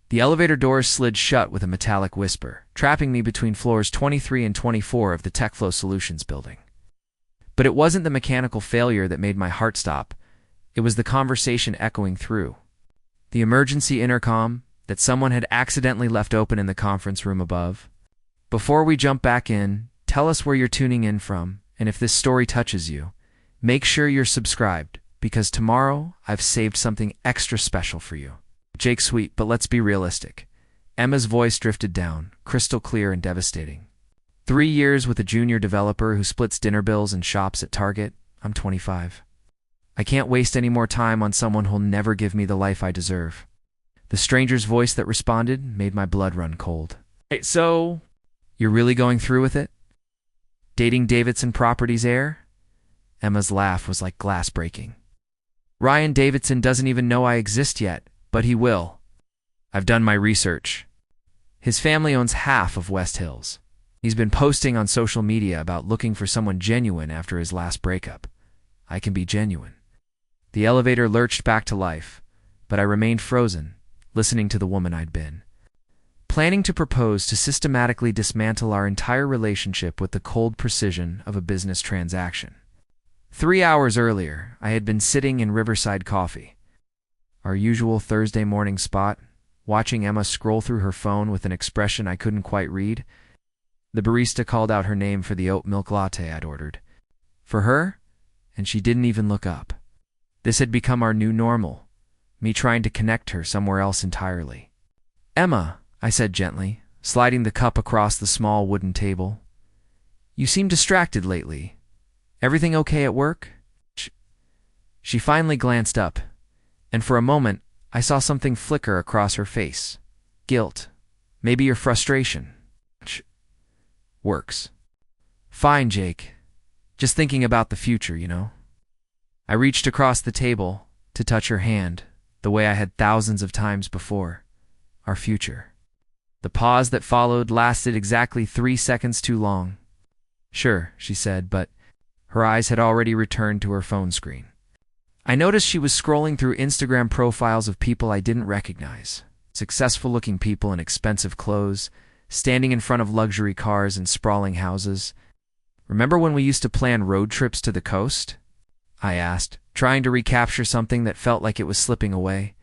The elevator doors slid shut with a metallic whisper, trapping me between floors 23 and 24 of the TechFlow Solutions building. But it wasn't the mechanical failure that made my heart stop. It was the conversation echoing through. The emergency intercom that someone had accidentally left open in the conference room above. Before we jump back in, tell us where you're tuning in from, and if this story touches you, make sure you're subscribed, because tomorrow I've saved something extra special for you. Jake, sweet, but let's be realistic. Emma's voice drifted down, crystal clear and devastating. 3 years with a junior developer who splits dinner bills and shops at Target. I'm 25. I can't waste any more time on someone who'll never give me the life I deserve. The stranger's voice that responded made my blood run cold. Hey, so, you're really going through with it? Dating Davidson Properties heir? Emma's laugh was like glass breaking. Ryan Davidson doesn't even know I exist yet, but he will. I've done my research. His family owns half of West Hills. He's been posting on social media about looking for someone genuine after his last breakup. I can be genuine. The elevator lurched back to life, but I remained frozen, listening to the woman I'd been. Planning to propose to systematically dismantle our entire relationship with the cold precision of a business transaction. 3 hours earlier, I had been sitting in Riverside Coffee, our usual Thursday morning spot, watching Emma scroll through her phone with an expression I couldn't quite read. The barista called out her name for the oat milk latte I'd ordered. For her, and she didn't even look up. This had become our new normal, me trying to connect her somewhere else entirely. Emma, I said gently, sliding the cup across the small wooden table. You seem distracted lately. Everything okay at work? She finally glanced up, and for a moment, I saw something flicker across her face. Guilt. Maybe your frustration. Works. Fine, Jake. Just thinking about the future, you know? I reached across the table to touch her hand, the way I had thousands of times before. Our future. The pause that followed lasted exactly 3 seconds too long. Sure, she said, but her eyes had already returned to her phone screen. I noticed she was scrolling through Instagram profiles of people I didn't recognize. Successful-looking people in expensive clothes, standing in front of luxury cars and sprawling houses. Remember when we used to plan road trips to the coast? I asked, trying to recapture something that felt like it was slipping away.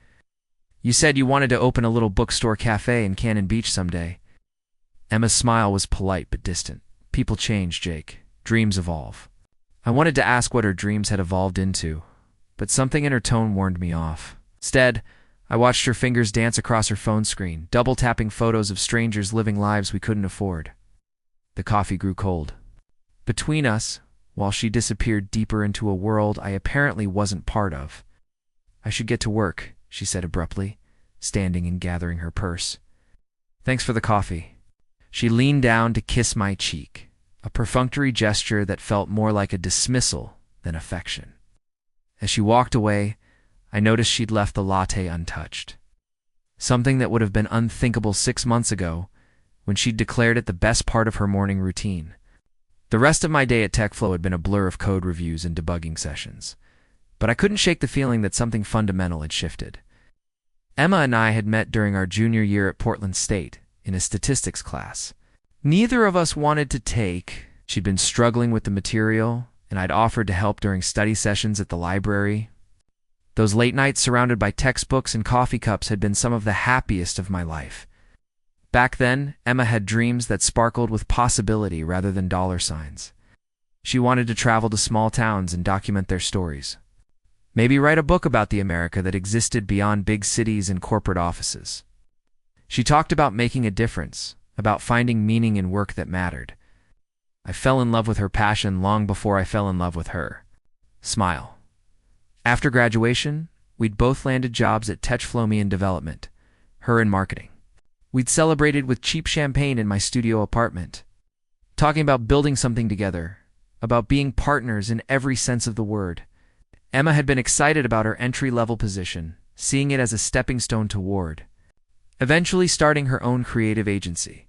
You said you wanted to open a little bookstore cafe in Cannon Beach someday. Emma's smile was polite but distant. People change, Jake. Dreams evolve. I wanted to ask what her dreams had evolved into, but something in her tone warned me off. Instead, I watched her fingers dance across her phone screen, double-tapping photos of strangers living lives we couldn't afford. The coffee grew cold. Between us, while she disappeared deeper into a world I apparently wasn't part of. I should get to work, she said abruptly, standing and gathering her purse. Thanks for the coffee. She leaned down to kiss my cheek, a perfunctory gesture that felt more like a dismissal than affection. As she walked away, I noticed she'd left the latte untouched. Something that would have been unthinkable 6 months ago, when she'd declared it the best part of her morning routine. The rest of my day at TechFlow had been a blur of code reviews and debugging sessions, but I couldn't shake the feeling that something fundamental had shifted. Emma and I had met during our junior year at Portland State, in a statistics class. Neither of us wanted to take. She'd been struggling with the material, and I'd offered to help during study sessions at the library. Those late nights surrounded by textbooks and coffee cups had been some of the happiest of my life. Back then, Emma had dreams that sparkled with possibility rather than dollar signs. She wanted to travel to small towns and document their stories. Maybe write a book about the America that existed beyond big cities and corporate offices. She talked about making a difference, about finding meaning in work that mattered. I fell in love with her passion long before I fell in love with her. Smile. After graduation, we'd both landed jobs at TechFlow in development, her in marketing. We'd celebrated with cheap champagne in my studio apartment, talking about building something together, about being partners in every sense of the word. Emma had been excited about her entry-level position, seeing it as a stepping stone toward eventually starting her own creative agency.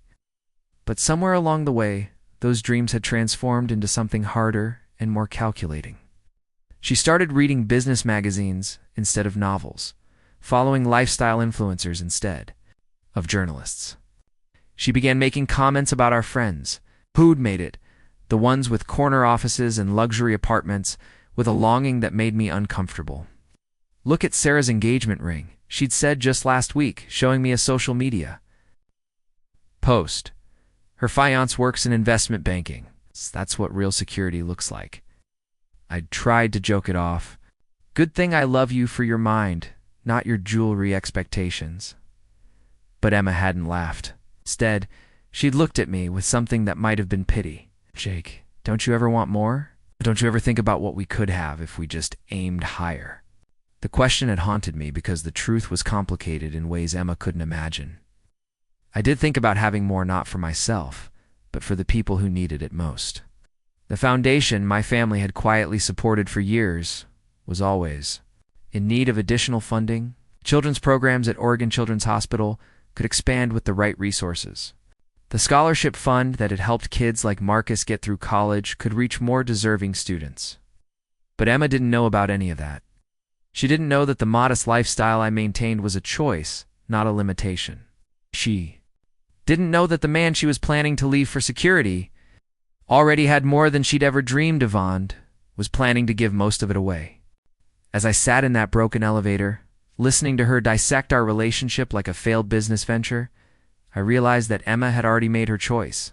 But somewhere along the way, those dreams had transformed into something harder and more calculating. She started reading business magazines instead of novels, following lifestyle influencers instead. of journalists. She began making comments about our friends, who'd made it, the ones with corner offices and luxury apartments, with a longing that made me uncomfortable. Look at Sarah's engagement ring, she'd said just last week, showing me a social media post. Her fiancé works in investment banking. That's what real security looks like. I tried to joke it off. Good thing I love you for your mind, not your jewelry expectations. But Emma hadn't laughed. Instead, she'd looked at me with something that might have been pity. Jake, don't you ever want more? Don't you ever think about what we could have if we just aimed higher? The question had haunted me because the truth was complicated in ways Emma couldn't imagine. I did think about having more not for myself, but for the people who needed it most. The foundation my family had quietly supported for years was always in need of additional funding. Children's programs at Oregon Children's Hospital could expand with the right resources. The scholarship fund that had helped kids like Marcus get through college could reach more deserving students. But Emma didn't know about any of that. She didn't know that the modest lifestyle I maintained was a choice, not a limitation. She didn't know that the man she was planning to leave for security already had more than she'd ever dreamed of and was planning to give most of it away. As I sat in that broken elevator, listening to her dissect our relationship like a failed business venture, I realized that Emma had already made her choice.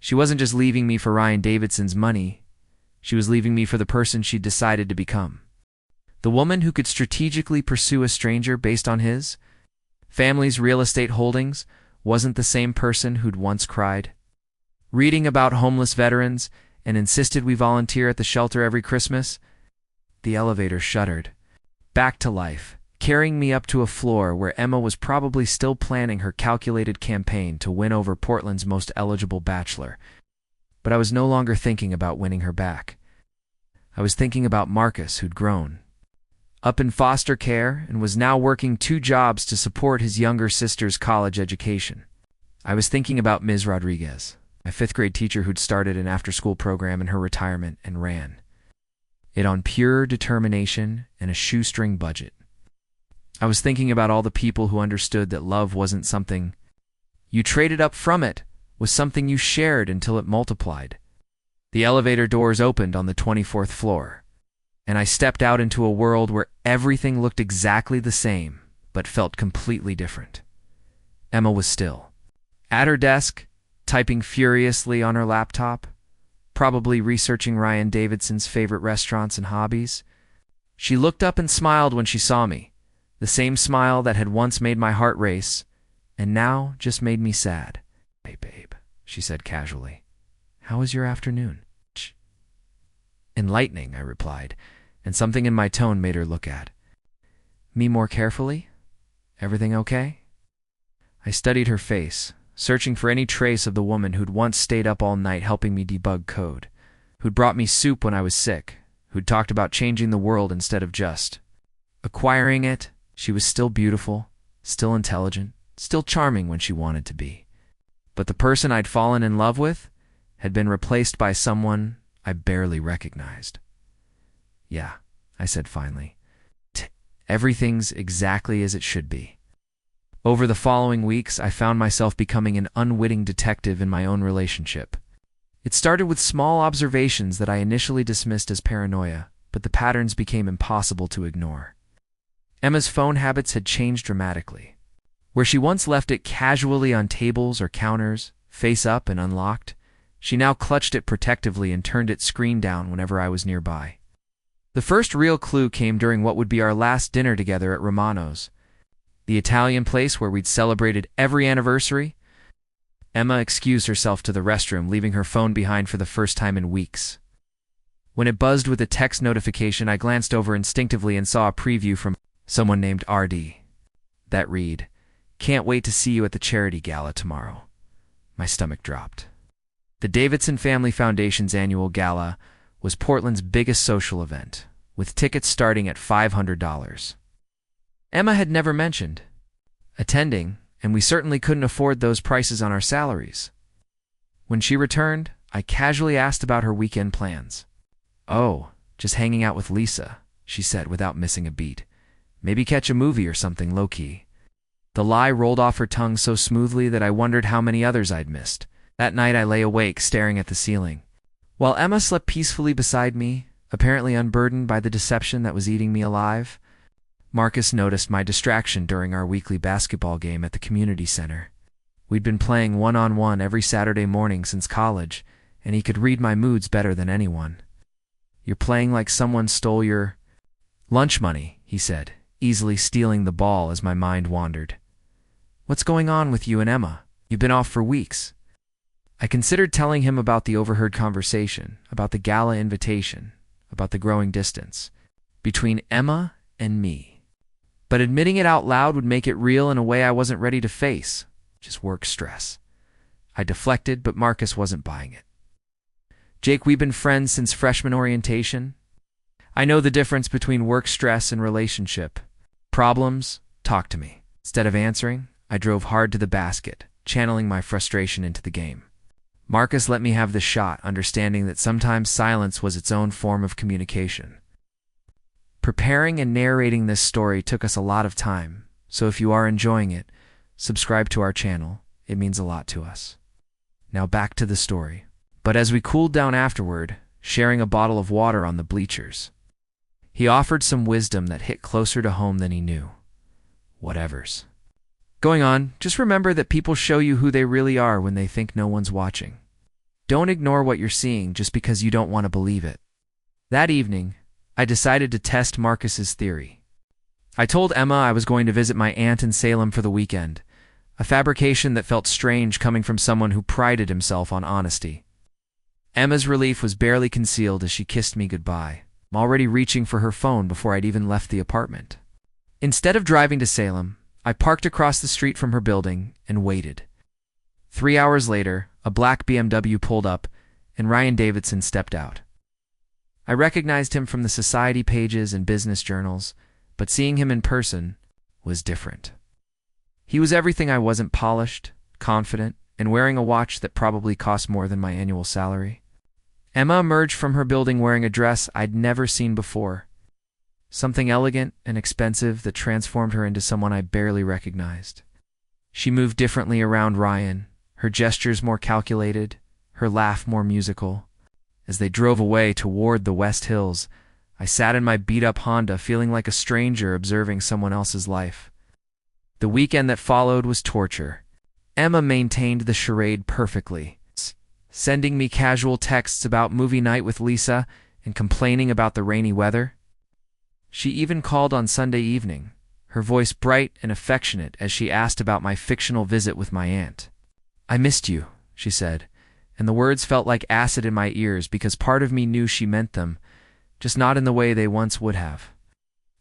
She wasn't just leaving me for Ryan Davidson's money, she was leaving me for the person she'd decided to become. The woman who could strategically pursue a stranger based on his family's real estate holdings wasn't the same person who'd once cried, reading about homeless veterans, and insisted we volunteer at the shelter every Christmas. The elevator shuddered, back to life, carrying me up to a floor where Emma was probably still planning her calculated campaign to win over Portland's most eligible bachelor. But I was no longer thinking about winning her back. I was thinking about Marcus, who'd grown up in foster care and was now working 2 jobs to support his younger sister's college education. I was thinking about Ms. Rodriguez, my 5th-grade teacher who'd started an after-school program in her retirement and ran it on pure determination and a shoestring budget. I was thinking about all the people who understood that love wasn't something you traded up from, it was something you shared until it multiplied. The elevator doors opened on the 24th floor, and I stepped out into a world where everything looked exactly the same, but felt completely different. Emma was still at her desk, typing furiously on her laptop, probably researching Ryan Davidson's favorite restaurants and hobbies. She looked up and smiled when she saw me, the same smile that had once made my heart race, and now just made me sad. "Hey, babe," she said casually. "How was your afternoon?" "Enlightening," I replied, and something in my tone made her look at me more carefully. "Everything okay?" I studied her face, searching for any trace of the woman who'd once stayed up all night helping me debug code, who'd brought me soup when I was sick, who'd talked about changing the world instead of just acquiring it. She was still beautiful, still intelligent, still charming when she wanted to be. But the person I'd fallen in love with had been replaced by someone I barely recognized. "Yeah," I said finally. "Everything's exactly as it should be." Over the following weeks, I found myself becoming an unwitting detective in my own relationship. It started with small observations that I initially dismissed as paranoia, but the patterns became impossible to ignore. Emma's phone habits had changed dramatically. Where she once left it casually on tables or counters, face up and unlocked, she now clutched it protectively and turned its screen down whenever I was nearby. The first real clue came during what would be our last dinner together at Romano's, the Italian place where we'd celebrated every anniversary. Emma excused herself to the restroom, leaving her phone behind for the first time in weeks. When it buzzed with a text notification, I glanced over instinctively and saw a preview from someone named RD. That read, "Can't wait to see you at the charity gala tomorrow." My stomach dropped. The Davidson Family Foundation's annual gala was Portland's biggest social event, with tickets starting at $500. Emma had never mentioned attending, and we certainly couldn't afford those prices on our salaries. When she returned, I casually asked about her weekend plans. "Oh, just hanging out with Lisa," she said without missing a beat. "Maybe catch a movie or something low-key." The lie rolled off her tongue so smoothly that I wondered how many others I'd missed. That night I lay awake, staring at the ceiling. While Emma slept peacefully beside me, apparently unburdened by the deception that was eating me alive, Marcus noticed my distraction during our weekly basketball game at the community center. We'd been playing one-on-one every Saturday morning since college, and he could read my moods better than anyone. "You're playing like someone stole your lunch money," he said, easily stealing the ball as my mind wandered. "What's going on with you and Emma? You've been off for weeks." I considered telling him about the overheard conversation, about the gala invitation, about the growing distance between Emma and me. But admitting it out loud would make it real in a way I wasn't ready to face, just work stress. I deflected, but Marcus wasn't buying it. "Jake, we've been friends since freshman orientation. I know the difference between work stress and relationship. Problems? Talk to me." Instead of answering, I drove hard to the basket, channeling my frustration into the game. Marcus let me have the shot, understanding that sometimes silence was its own form of communication. Preparing and narrating this story took us a lot of time, so if you are enjoying it, subscribe to our channel. It means a lot to us. Now back to the story. But as we cooled down afterward, sharing a bottle of water on the bleachers, he offered some wisdom that hit closer to home than he knew. Whatevers. Going on, just remember that people show you who they really are when they think no one's watching. Don't ignore what you're seeing just because you don't want to believe it. That evening, I decided to test Marcus's theory. I told Emma I was going to visit my aunt in Salem for the weekend, a fabrication that felt strange coming from someone who prided himself on honesty. Emma's relief was barely concealed as she kissed me goodbye, already reaching for her phone before I'd even left the apartment. Instead of driving to Salem, I parked across the street from her building and waited. 3 hours later, a black BMW pulled up, and Ryan Davidson stepped out. I recognized him from the society pages and business journals, but seeing him in person was different. He was everything I wasn't: polished, confident, and wearing a watch that probably cost more than my annual salary. Emma emerged from her building wearing a dress I'd never seen before, something elegant and expensive that transformed her into someone I barely recognized. She moved differently around Ryan, her gestures more calculated, her laugh more musical. As they drove away toward the West Hills, I sat in my beat-up Honda feeling like a stranger observing someone else's life. The weekend that followed was torture. Emma maintained the charade perfectly, sending me casual texts about movie night with Lisa and complaining about the rainy weather. She even called on Sunday evening, her voice bright and affectionate as she asked about my fictional visit with my aunt. "I missed you," she said, and the words felt like acid in my ears because part of me knew she meant them, just not in the way they once would have.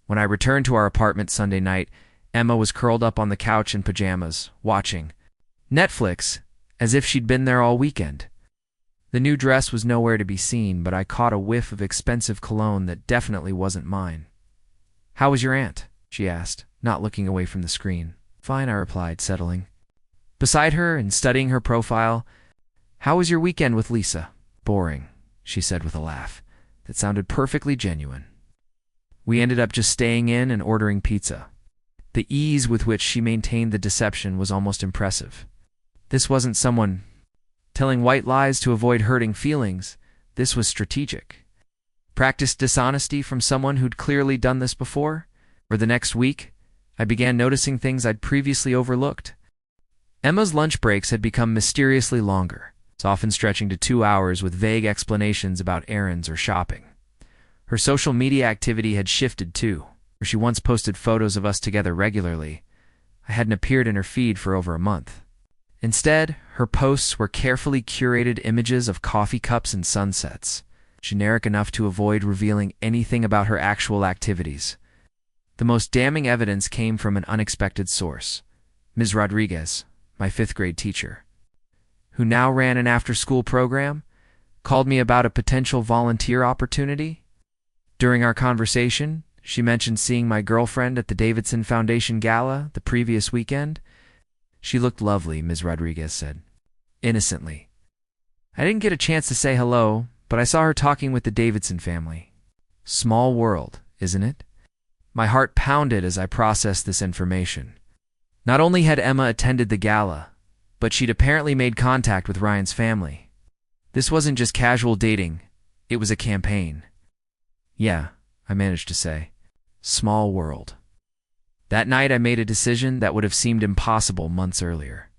When I returned to our apartment Sunday night, Emma was curled up on the couch in pajamas, watching Netflix as if she'd been there all weekend. The new dress was nowhere to be seen, but I caught a whiff of expensive cologne that definitely wasn't mine. "How was your aunt?" she asked, not looking away from the screen. "Fine," I replied, settling beside her and studying her profile. "How was your weekend with Lisa?" "Boring," she said with a laugh that sounded perfectly genuine. We ended up just staying in and ordering pizza. The ease with which she maintained the deception was almost impressive. This wasn't someone telling white lies to avoid hurting feelings. This was strategic. Practiced dishonesty from someone who'd clearly done this before. For the next week, I began noticing things I'd previously overlooked. Emma's lunch breaks had become mysteriously longer, often stretching to 2 hours with vague explanations about errands or shopping. Her social media activity had shifted too, where she once posted photos of us together regularly. I hadn't appeared in her feed for over a month. Instead, her posts were carefully curated images of coffee cups and sunsets, generic enough to avoid revealing anything about her actual activities. The most damning evidence came from an unexpected source: Ms. Rodriguez, my 5th grade teacher, who now ran an after-school program, called me about a potential volunteer opportunity. During our conversation, she mentioned seeing my girlfriend at the Davidson Foundation Gala the previous weekend. "She looked lovely," Ms. Rodriguez said, innocently. I didn't get a chance to say hello, but I saw her talking with the Davidson family. Small world, isn't it? My heart pounded as I processed this information. Not only had Emma attended the gala, but she'd apparently made contact with Ryan's family. This wasn't just casual dating, it was a campaign. Yeah, I managed to say. Small world. That night I made a decision that would have seemed impossible months earlier.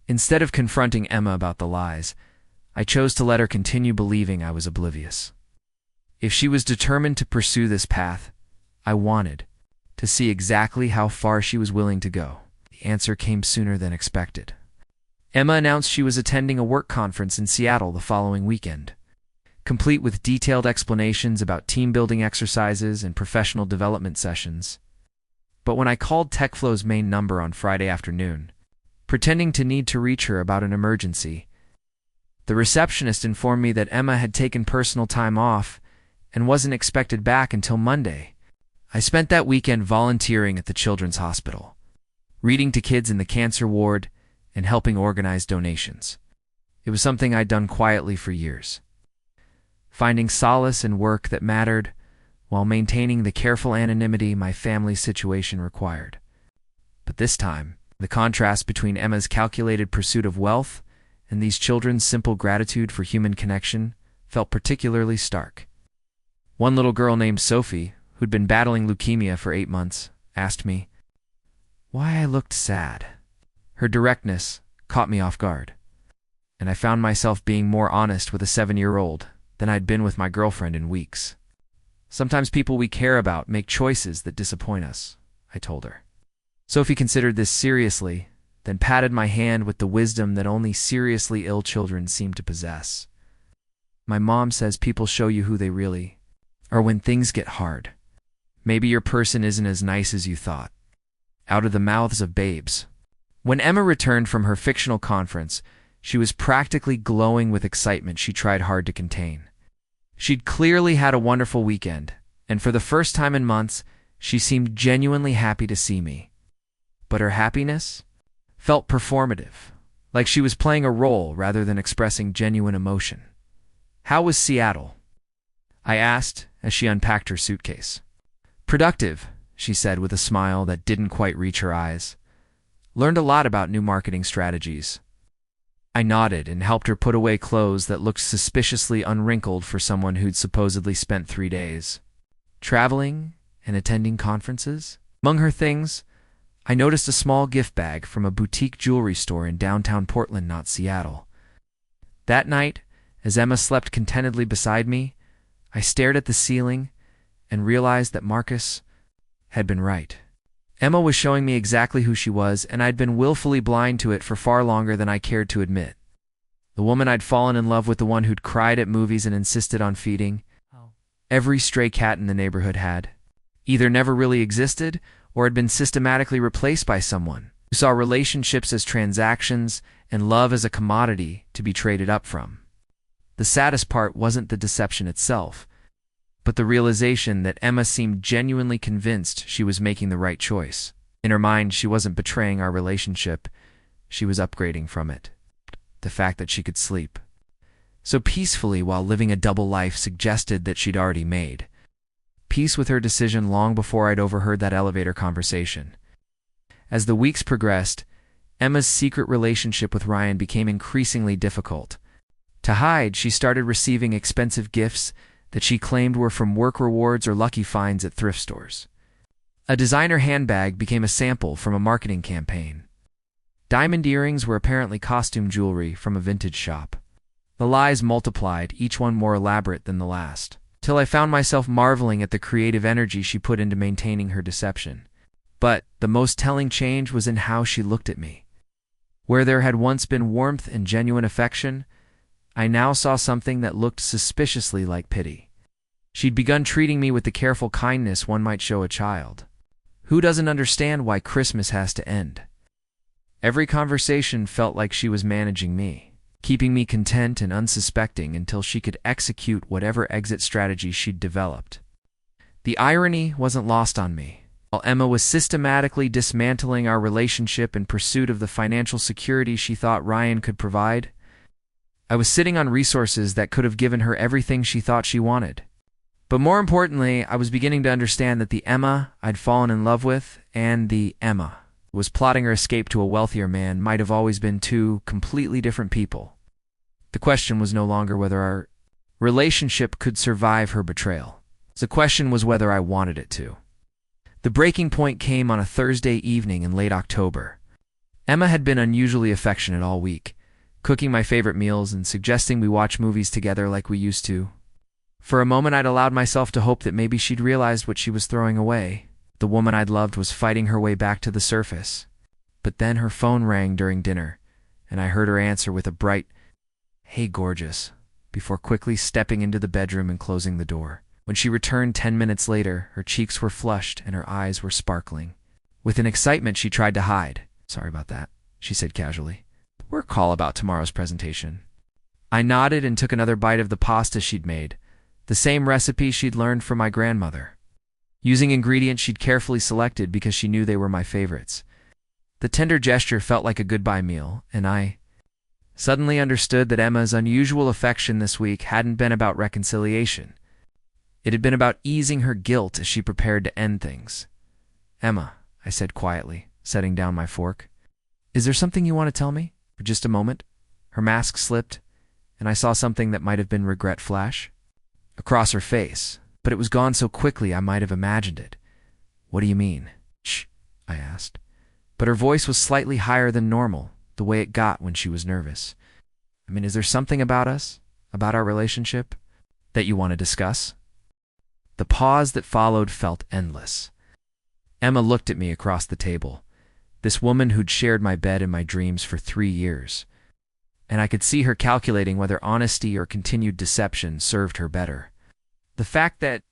Instead of confronting Emma about the lies, I chose to let her continue believing I was oblivious. If she was determined to pursue this path, I wanted to see exactly how far she was willing to go. The answer came sooner than expected. Emma announced she was attending a work conference in Seattle the following weekend, complete with detailed explanations about team-building exercises and professional development sessions. But when I called TechFlow's main number on Friday afternoon, pretending to need to reach her about an emergency, the receptionist informed me that Emma had taken personal time off and wasn't expected back until Monday. I spent that weekend volunteering at the Children's Hospital, reading to kids in the cancer ward and helping organize donations. It was something I'd done quietly for years, finding solace in work that mattered while maintaining the careful anonymity my family's situation required. But this time, the contrast between Emma's calculated pursuit of wealth and these children's simple gratitude for human connection felt particularly stark. One little girl named Sophie, who'd been battling leukemia for 8 months, asked me why I looked sad. Her directness caught me off guard, and I found myself being more honest with a 7-year-old than I'd been with my girlfriend in weeks. Sometimes people we care about make choices that disappoint us, I told her. Sophie considered this seriously, then patted my hand with the wisdom that only seriously ill children seem to possess. My mom says people show you who they really are when things get hard. Maybe your person isn't as nice as you thought. Out of the mouths of babes. When Emma returned from her fictional conference, she was practically glowing with excitement she tried hard to contain. She'd clearly had a wonderful weekend, and for the first time in months, she seemed genuinely happy to see me. But her happiness felt performative, like she was playing a role rather than expressing genuine emotion. How was Seattle? I asked as she unpacked her suitcase. Productive, she said with a smile that didn't quite reach her eyes. Learned a lot about new marketing strategies. I nodded and helped her put away clothes that looked suspiciously unwrinkled for someone who'd supposedly spent 3 days traveling and attending conferences. Among her things, I noticed a small gift bag from a boutique jewelry store in downtown Portland, not Seattle. That night, as Emma slept contentedly beside me, I stared at the ceiling and realized that Marcus had been right. Emma was showing me exactly who she was, and I'd been willfully blind to it for far longer than I cared to admit. The woman I'd fallen in love with, the one who'd cried at movies and insisted on feeding every stray cat in the neighborhood, had either never really existed or had been systematically replaced by someone who saw relationships as transactions and love as a commodity to be traded up from. The saddest part wasn't the deception itself, but the realization that Emma seemed genuinely convinced she was making the right choice. In her mind, she wasn't betraying our relationship, she was upgrading from it. The fact that she could sleep so peacefully while living a double life suggested that she'd already made peace with her decision long before I'd overheard that elevator conversation. As the weeks progressed, Emma's secret relationship with Ryan became increasingly difficult. To hide, she started receiving expensive gifts that she claimed were from work rewards or lucky finds at thrift stores. A designer handbag became a sample from a marketing campaign. Diamond earrings were apparently costume jewelry from a vintage shop. The lies multiplied, each one more elaborate than the last, till I found myself marveling at the creative energy she put into maintaining her deception. But the most telling change was in how she looked at me. Where there had once been warmth and genuine affection, I now saw something that looked suspiciously like pity. She'd begun treating me with the careful kindness one might show a child. Who doesn't understand why Christmas has to end? Every conversation felt like she was managing me, keeping me content and unsuspecting until she could execute whatever exit strategy she'd developed. The irony wasn't lost on me. While Emma was systematically dismantling our relationship in pursuit of the financial security she thought Ryan could provide, I was sitting on resources that could have given her everything she thought she wanted. But more importantly, I was beginning to understand that the Emma I'd fallen in love with and the Emma was plotting her escape to a wealthier man might have always been two completely different people. The question was no longer whether our relationship could survive her betrayal. The question was whether I wanted it to. The breaking point came on a Thursday evening in late October. Emma had been unusually affectionate all week, cooking my favorite meals and suggesting we watch movies together like we used to. For a moment I'd allowed myself to hope that maybe she'd realized what she was throwing away. The woman I'd loved was fighting her way back to the surface. But then her phone rang during dinner, and I heard her answer with a bright, "Hey, gorgeous," before quickly stepping into the bedroom and closing the door. When she returned 10 minutes later, her cheeks were flushed and her eyes were sparkling. With an excitement she tried to hide. "Sorry about that," she said casually. "We're call about tomorrow's presentation." I nodded and took another bite of the pasta she'd made, the same recipe she'd learned from my grandmother, using ingredients she'd carefully selected because she knew they were my favorites. The tender gesture felt like a goodbye meal, and I suddenly understood that Emma's unusual affection this week hadn't been about reconciliation. It had been about easing her guilt as she prepared to end things. "Emma," I said quietly, setting down my fork, "is there something you want to tell me? For just a moment?" Her mask slipped, and I saw something that might have been regret flash across her face, but it was gone so quickly I might have imagined it. "What do you mean?" "Shh," I asked, but her voice was slightly higher than normal, the way it got when she was nervous. Is there something about us, about our relationship, that you want to discuss?" The pause that followed felt endless. Emma looked at me across the table, this woman who'd shared my bed and my dreams for 3 years, and I could see her calculating whether honesty or continued deception served her better. The fact that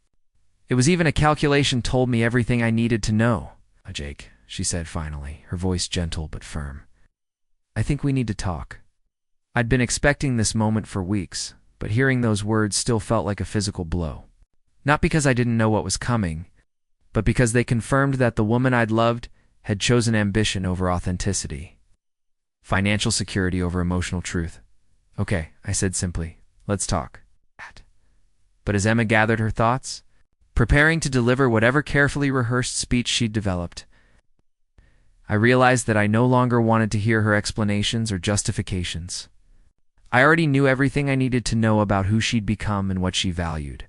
it was even a calculation told me everything I needed to know. "Jake," she said finally, her voice gentle but firm, "I think we need to talk." I'd been expecting this moment for weeks, but hearing those words still felt like a physical blow. Not because I didn't know what was coming, but because they confirmed that the woman I'd loved had chosen ambition over authenticity, financial security over emotional truth. "Okay," I said simply, "let's talk." But as Emma gathered her thoughts, preparing to deliver whatever carefully rehearsed speech she'd developed, I realized that I no longer wanted to hear her explanations or justifications. I already knew everything I needed to know about who she'd become and what she valued.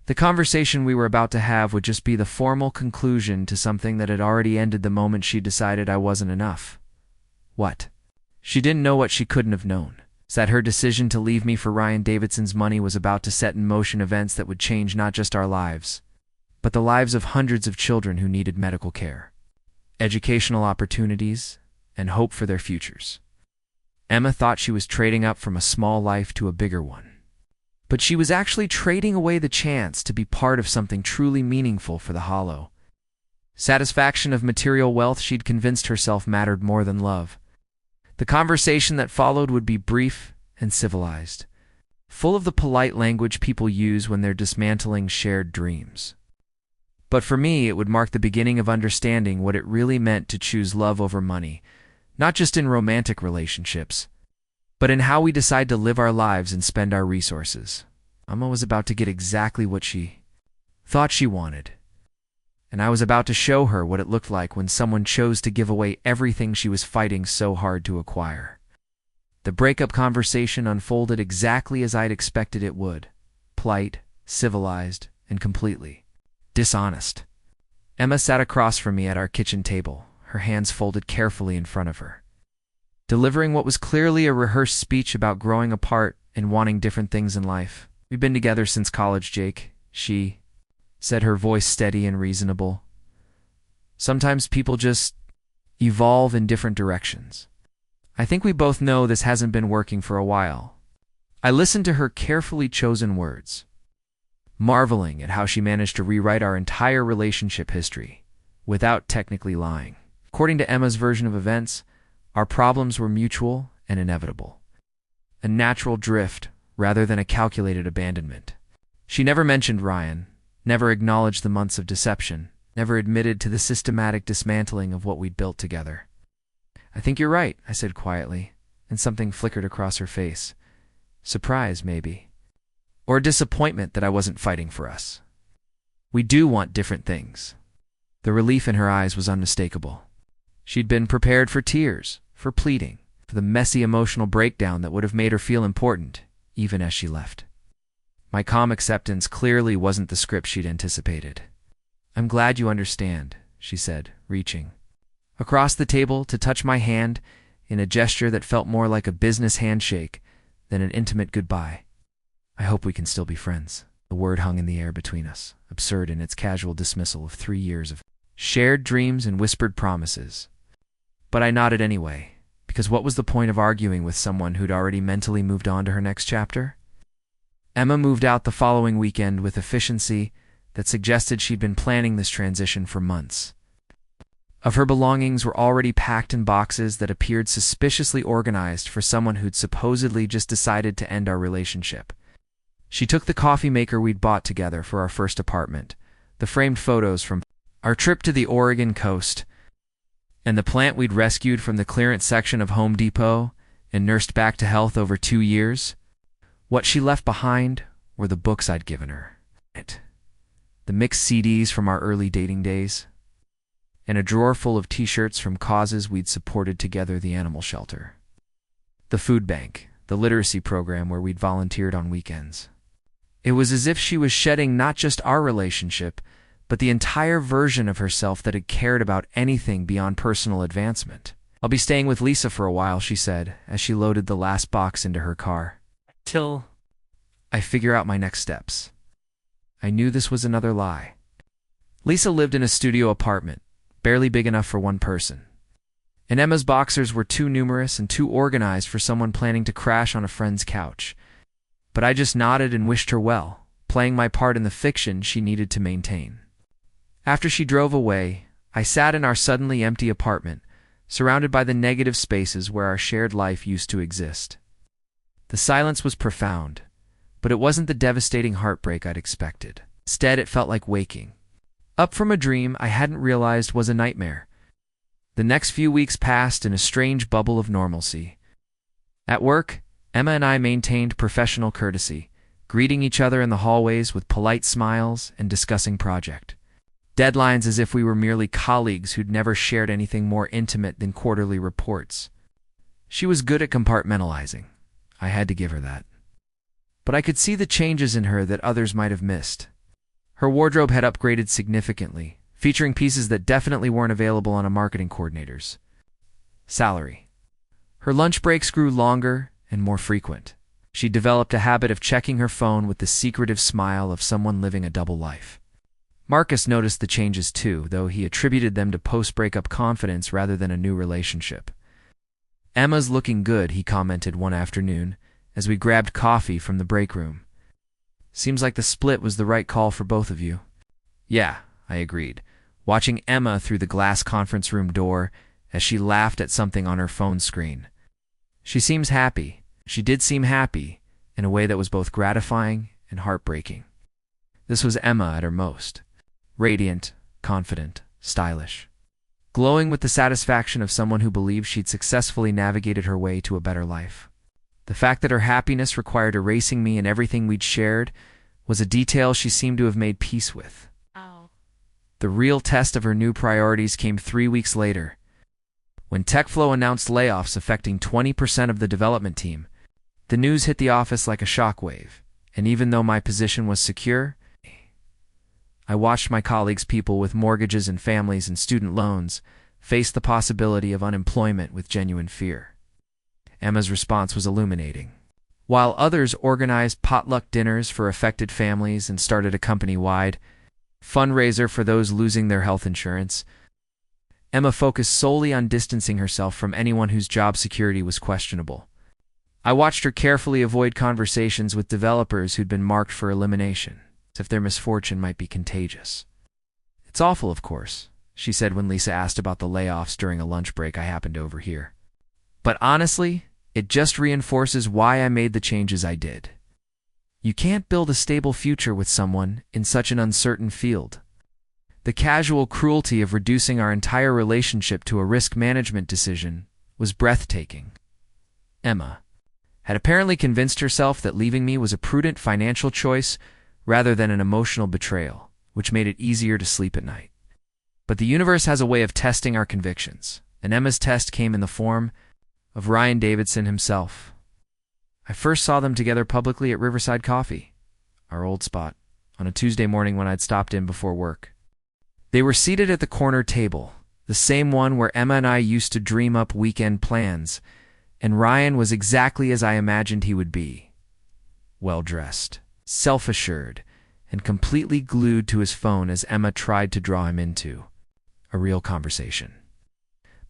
The conversation we were about to have would just be the formal conclusion to something that had already ended the moment she decided I wasn't enough. What? She didn't know what she couldn't have known. That her decision to leave me for Ryan Davidson's money was about to set in motion events that would change not just our lives, but the lives of hundreds of children who needed medical care, educational opportunities, and hope for their futures. Emma thought she was trading up from a small life to a bigger one. But she was actually trading away the chance to be part of something truly meaningful for the hollow satisfaction of material wealth she'd convinced herself mattered more than love. The conversation that followed would be brief and civilized, full of the polite language people use when they're dismantling shared dreams. But for me, it would mark the beginning of understanding what it really meant to choose love over money, not just in romantic relationships, but in how we decide to live our lives and spend our resources. Emma was about to get exactly what she thought she wanted, and I was about to show her what it looked like when someone chose to give away everything she was fighting so hard to acquire. The breakup conversation unfolded exactly as I'd expected it would: polite, civilized, and completely dishonest. Emma sat across from me at our kitchen table, her hands folded carefully in front of her, delivering what was clearly a rehearsed speech about growing apart and wanting different things in life. "We've been together since college, Jake," she said, her voice steady and reasonable. "Sometimes people just evolve in different directions. I think we both know this hasn't been working for a while." I listened to her carefully chosen words, marveling at how she managed to rewrite our entire relationship history without technically lying. According to Emma's version of events, our problems were mutual and inevitable, a natural drift rather than a calculated abandonment. She never mentioned Ryan, never acknowledged the months of deception, never admitted to the systematic dismantling of what we'd built together. "I think you're right," I said quietly, and something flickered across her face. Surprise, maybe, or disappointment that I wasn't fighting for us. "We do want different things." The relief in her eyes was unmistakable. She'd been prepared for tears, for pleading, for the messy emotional breakdown that would have made her feel important, even as she left. My calm acceptance clearly wasn't the script she'd anticipated. "I'm glad you understand," she said, reaching across the table to touch my hand in a gesture that felt more like a business handshake than an intimate goodbye. "I hope we can still be friends." The word hung in the air between us, absurd in its casual dismissal of 3 years of shared dreams and whispered promises. But I nodded anyway, because what was the point of arguing with someone who'd already mentally moved on to her next chapter? Emma moved out the following weekend with efficiency that suggested she'd been planning this transition for months. Of her belongings were already packed in boxes that appeared suspiciously organized for someone who'd supposedly just decided to end our relationship. She took the coffee maker we'd bought together for our first apartment, the framed photos from our trip to the Oregon coast, and the plant we'd rescued from the clearance section of Home Depot and nursed back to health over 2 years. What she left behind were the books I'd given her, the mixed CDs from our early dating days, and a drawer full of t-shirts from causes we'd supported together: the animal shelter, the food bank, the literacy program where we'd volunteered on weekends. It was as if she was shedding not just our relationship, but the entire version of herself that had cared about anything beyond personal advancement. "I'll be staying with Lisa for a while," she said, as she loaded the last box into her car, "till I figure out my next steps." I knew this was another lie. Lisa lived in a studio apartment, barely big enough for one person. And Emma's boxers were too numerous and too organized for someone planning to crash on a friend's couch. But I just nodded and wished her well, playing my part in the fiction she needed to maintain. After she drove away, I sat in our suddenly empty apartment, surrounded by the negative spaces where our shared life used to exist. The silence was profound, but it wasn't the devastating heartbreak I'd expected. Instead, it felt like waking up from a dream I hadn't realized was a nightmare. The next few weeks passed in a strange bubble of normalcy. At work, Emma and I maintained professional courtesy, greeting each other in the hallways with polite smiles and discussing project deadlines as if we were merely colleagues who'd never shared anything more intimate than quarterly reports. She was good at compartmentalizing. I had to give her that. But I could see the changes in her that others might have missed. Her wardrobe had upgraded significantly, featuring pieces that definitely weren't available on a marketing coordinator's salary. Her lunch breaks grew longer and more frequent. She developed a habit of checking her phone with the secretive smile of someone living a double life. Marcus noticed the changes too, though he attributed them to post-breakup confidence rather than a new relationship. "Emma's looking good," he commented one afternoon as we grabbed coffee from the break room. "Seems like the split was the right call for both of you." "Yeah," I agreed, watching Emma through the glass conference room door as she laughed at something on her phone screen. She seems happy. She did seem happy in a way that was both gratifying and heartbreaking. This was Emma at her most. Radiant, confident, stylish. Glowing with the satisfaction of someone who believed she'd successfully navigated her way to a better life. The fact that her happiness required erasing me and everything we'd shared was a detail she seemed to have made peace with. Oh. The real test of her new priorities came 3 weeks later, when TechFlow announced layoffs affecting 20% of the development team. The news hit the office like a shockwave, and even though my position was secure, I watched my colleagues, people with mortgages and families and student loans, face the possibility of unemployment with genuine fear. Emma's response was illuminating. While others organized potluck dinners for affected families and started a company-wide fundraiser for those losing their health insurance, Emma focused solely on distancing herself from anyone whose job security was questionable. I watched her carefully avoid conversations with developers who'd been marked for elimination, as if their misfortune might be contagious. "It's awful, of course," she said when Lisa asked about the layoffs during a lunch break I happened to overhear. "But honestly, it just reinforces why I made the changes I did. You can't build a stable future with someone in such an uncertain field. The casual cruelty of reducing our entire relationship to a risk management decision was breathtaking." Emma had apparently convinced herself that leaving me was a prudent financial choice rather than an emotional betrayal, which made it easier to sleep at night. But the universe has a way of testing our convictions. and Emma's test came in the form of Ryan Davidson himself. I first saw them together publicly at Riverside Coffee, our old spot, on a Tuesday morning when I'd stopped in before work. They were seated at the corner table, the same one where Emma and I used to dream up weekend plans, and Ryan was exactly as I imagined he would be. Well-dressed, self-assured, and completely glued to his phone as Emma tried to draw him into a real conversation.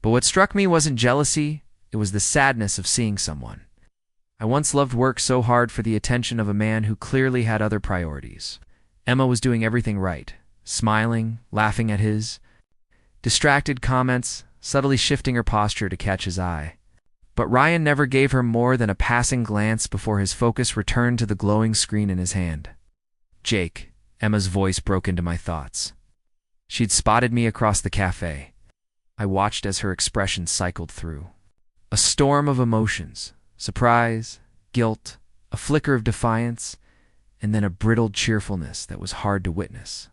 But what struck me wasn't jealousy, it was the sadness of seeing someone. I once loved work so hard for the attention of a man who clearly had other priorities. Emma was doing everything right, smiling, laughing at his distracted comments, subtly shifting her posture to catch his eye. But Ryan never gave her more than a passing glance before his focus returned to the glowing screen in his hand. "Jake," Emma's voice broke into my thoughts. She'd spotted me across the cafe. I watched as her expression cycled through. A storm of emotions, surprise, guilt, a flicker of defiance, and then a brittled cheerfulness that was hard to witness.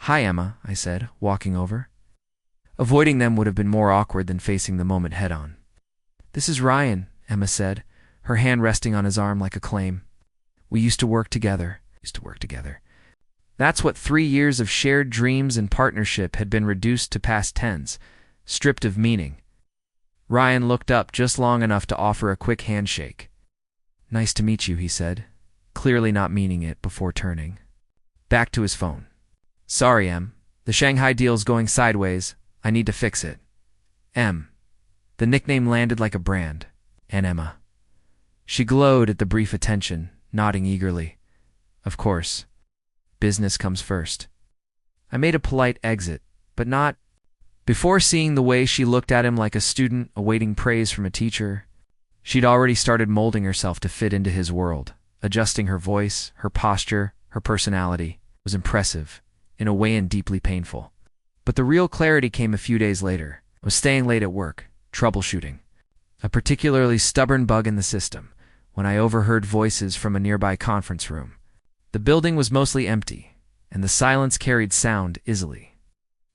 "Hi, Emma," I said, walking over. Avoiding them would have been more awkward than facing the moment head-on. "This is Ryan," Emma said, her hand resting on his arm like a claim. "We used to work together. That's what 3 years of shared dreams and partnership had been reduced to past tense, stripped of meaning. Ryan looked up just long enough to offer a quick handshake. "Nice to meet you," he said, clearly not meaning it before turning back to his phone. "Sorry, Em. The Shanghai deal's going sideways. I need to fix it." Em. The nickname landed like a brand. And Emma. She glowed at the brief attention, nodding eagerly. "Of course. Business comes first." I made a polite exit, but not before seeing the way she looked at him like a student awaiting praise from a teacher. She'd already started molding herself to fit into his world, adjusting her voice, her posture, her personality. It was impressive, in a way, and deeply painful. But the real clarity came a few days later. I was staying late at work, troubleshooting a particularly stubborn bug in the system, when I overheard voices from a nearby conference room. The building was mostly empty, and the silence carried sound easily.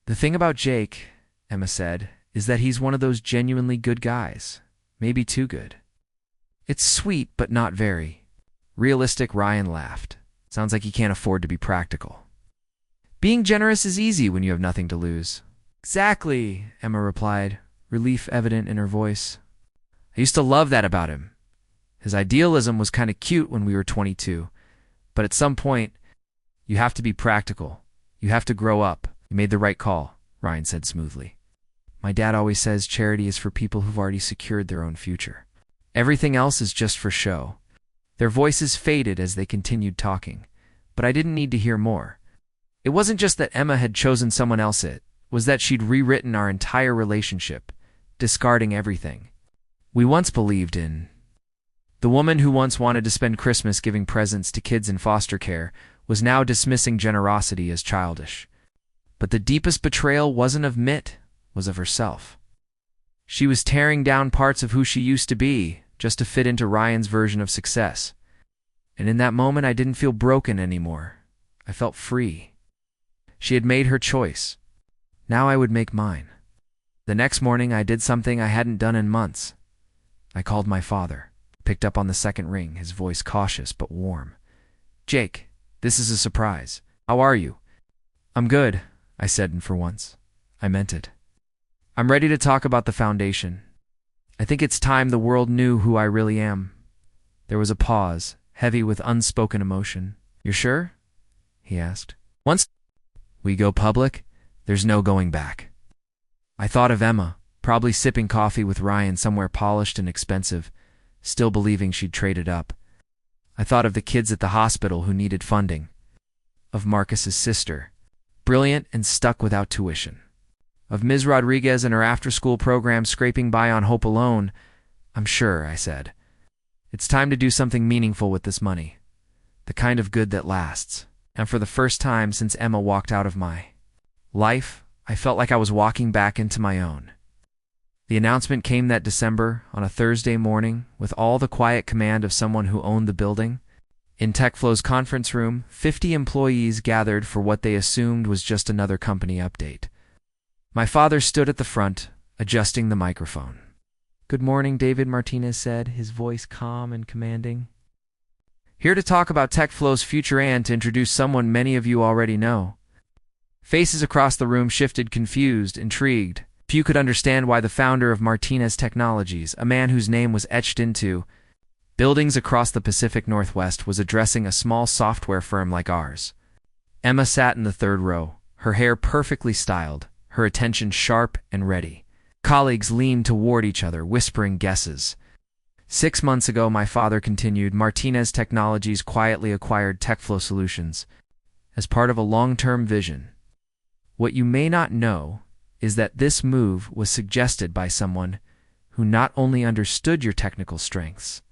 "The thing about Jake," Emma said, "is that he's one of those genuinely good guys. Maybe too good. It's sweet, but not very." Realistic, Ryan laughed. "Sounds like he can't afford to be practical." "Being generous is easy when you have nothing to lose." "Exactly," Emma replied, relief evident in her voice. "I used to love that about him. His idealism was kind of cute when we were 22. But at some point, you have to be practical. You have to grow up." "You made the right call," Ryan said smoothly. "My dad always says charity is for people who've already secured their own future. Everything else is just for show." Their voices faded as they continued talking, but I didn't need to hear more. It wasn't just that Emma had chosen someone else, it was that she'd rewritten our entire relationship, discarding everything we once believed in. The woman who once wanted to spend Christmas giving presents to kids in foster care was now dismissing generosity as childish. But the deepest betrayal wasn't of Mitt, was of herself. She was tearing down parts of who she used to be just to fit into Ryan's version of success. And in that moment, I didn't feel broken anymore. I felt free. She had made her choice. Now I would make mine. The next morning, I did something I hadn't done in months. I called my father. Picked up on the second ring, his voice cautious but warm. "Jake, this is a surprise. How are you?" "I'm good," I said, and for once, I meant it. "I'm ready to talk about the foundation. I think it's time the world knew who I really am." There was a pause, heavy with unspoken emotion. "You're sure?" he asked. "Once we go public, there's no going back." I thought of Emma, probably sipping coffee with Ryan somewhere polished and expensive, still believing she'd traded up. I thought of the kids at the hospital who needed funding. Of Marcus's sister, brilliant and stuck without tuition. Of Ms. Rodriguez and her after-school program scraping by on hope alone. "I'm sure," I said. "It's time to do something meaningful with this money. The kind of good that lasts." And for the first time since Emma walked out of my life, I felt like I was walking back into my own. The announcement came that December, on a Thursday morning, with all the quiet command of someone who owned the building. In TechFlow's conference room, 50 employees gathered for what they assumed was just another company update. My father stood at the front, adjusting the microphone. "Good morning," David Martinez said, his voice calm and commanding. "Here to talk about TechFlow's future and to introduce someone many of you already know." Faces across the room shifted, confused, intrigued. Few could understand why the founder of Martinez Technologies, a man whose name was etched into buildings across the Pacific Northwest, was addressing a small software firm like ours. Emma sat in the third row, her hair perfectly styled, her attention sharp and ready. Colleagues leaned toward each other, whispering guesses. 6 months ago, my father continued, Martinez Technologies quietly acquired TechFlow Solutions as part of a long-term vision. What you may not know is that this move was suggested by someone who not only understood your technical strengths,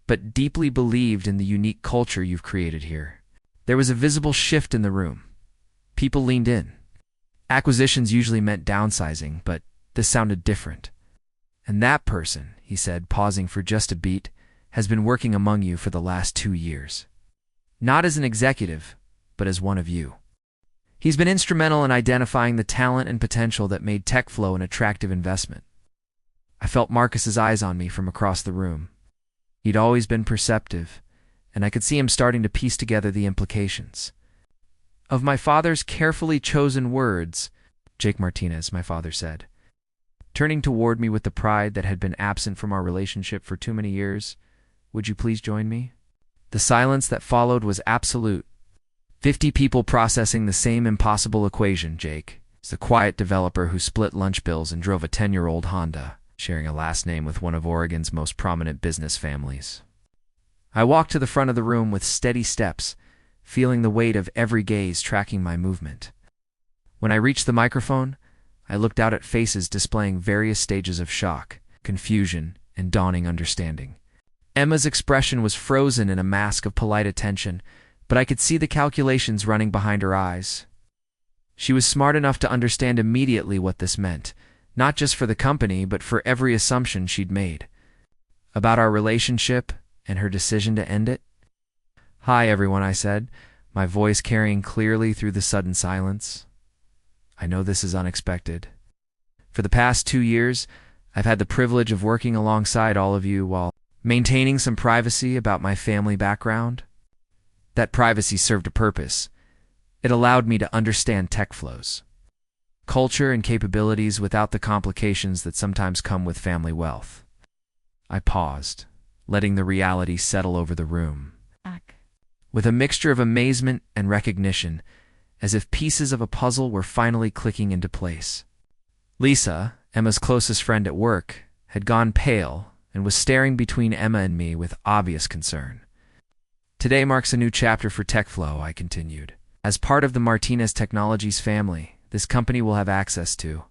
but deeply believed in the unique culture you've created here. There was a visible shift in the room. People leaned in. Acquisitions usually meant downsizing, but this sounded different. "And that person," he said, pausing for just a beat, "has been working among you for the last 2 years. Not as an executive, but as one of you. He's been instrumental in identifying the talent and potential that made TechFlow an attractive investment." I felt Marcus's eyes on me from across the room. He'd always been perceptive, and I could see him starting to piece together the implications of my father's carefully chosen words. "Jake Martinez," my father said, turning toward me with the pride that had been absent from our relationship for too many years, "would you please join me?" The silence that followed was absolute. 50 people processing the same impossible equation, Jake. It's the quiet developer who split lunch bills and drove a 10-year-old Honda, sharing a last name with one of Oregon's most prominent business families. I walked to the front of the room with steady steps, feeling the weight of every gaze tracking my movement. When I reached the microphone, I looked out at faces displaying various stages of shock, confusion, and dawning understanding. Emma's expression was frozen in a mask of polite attention, but I could see the calculations running behind her eyes. She was smart enough to understand immediately what this meant, not just for the company, but for every assumption she'd made about our relationship and her decision to end it. "Hi, everyone," I said, my voice carrying clearly through the sudden silence. "I know this is unexpected. For the past 2 years, I've had the privilege of working alongside all of you while maintaining some privacy about my family background. That privacy served a purpose. It allowed me to understand TechFlow's culture and capabilities without the complications that sometimes come with family wealth." I paused, letting the reality settle over the room. With a mixture of amazement and recognition, as if pieces of a puzzle were finally clicking into place. Lisa, Emma's closest friend at work, had gone pale and was staring between Emma and me with obvious concern. "Today marks a new chapter for TechFlow," I continued. "As part of the Martinez Technologies family, this company will have access to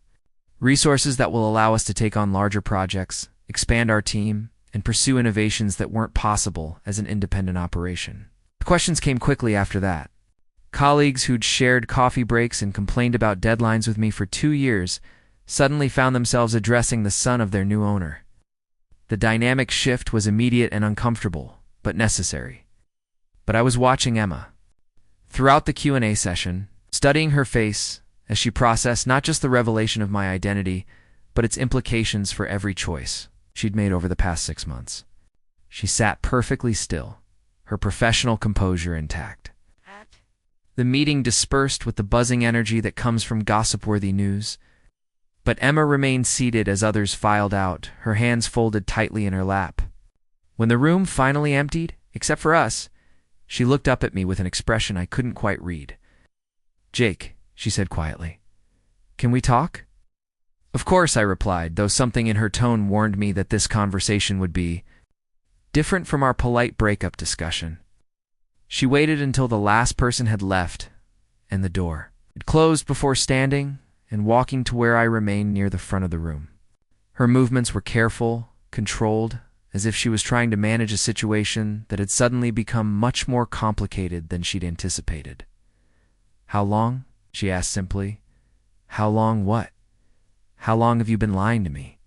resources that will allow us to take on larger projects, expand our team, and pursue innovations that weren't possible as an independent operation." The questions came quickly after that. Colleagues who'd shared coffee breaks and complained about deadlines with me for 2 years suddenly found themselves addressing the son of their new owner. The dynamic shift was immediate and uncomfortable, but necessary. But I was watching Emma throughout the Q&A session, studying her face as she processed not just the revelation of my identity, but its implications for every choice she'd made over the past 6 months. She sat perfectly still, her professional composure intact. The meeting dispersed with the buzzing energy that comes from gossip-worthy news, but Emma remained seated as others filed out, her hands folded tightly in her lap. When the room finally emptied, except for us, she looked up at me with an expression I couldn't quite read. "Jake," she said quietly, "can we talk?" "Of course," I replied, though something in her tone warned me that this conversation would be different from our polite breakup discussion. She waited until the last person had left, and the door had closed before standing and walking to where I remained near the front of the room. Her movements were careful, controlled, as if she was trying to manage a situation that had suddenly become much more complicated than she'd anticipated. "How long?" she asked simply. "How long what? How long have you been lying to me?"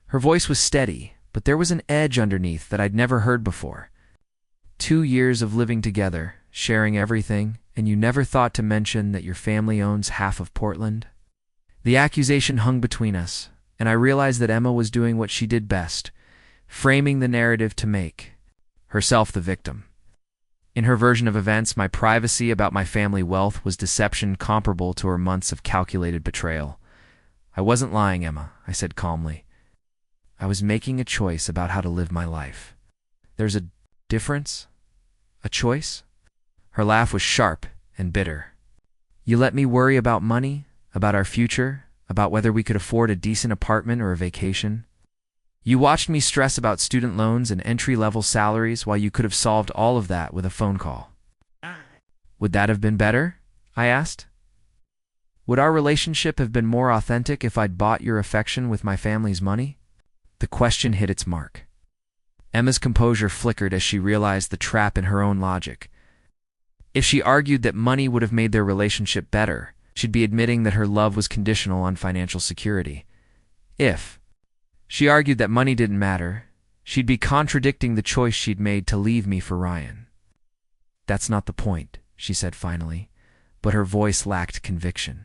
Her voice was steady, but there was an edge underneath that I'd never heard before. 2 years of living together, sharing everything, and you never thought to mention that your family owns half of Portland? The accusation hung between us, and I realized that Emma was doing what she did best, framing the narrative to make herself the victim. In her version of events, my privacy about my family wealth was deception comparable to her months of calculated betrayal. I wasn't lying, Emma, I said calmly. I was making a choice about how to live my life. There's a difference? A choice? Her laugh was sharp and bitter. You let me worry about money, about our future, about whether we could afford a decent apartment or a vacation. You watched me stress about student loans and entry-level salaries while you could have solved all of that with a phone call. Would that have been better? I asked. Would our relationship have been more authentic if I'd bought your affection with my family's money? The question hit its mark. Emma's composure flickered as she realized the trap in her own logic. If she argued that money would have made their relationship better, she'd be admitting that her love was conditional on financial security. If she argued that money didn't matter, she'd be contradicting the choice she'd made to leave me for Ryan. That's not the point, she said finally, but her voice lacked conviction.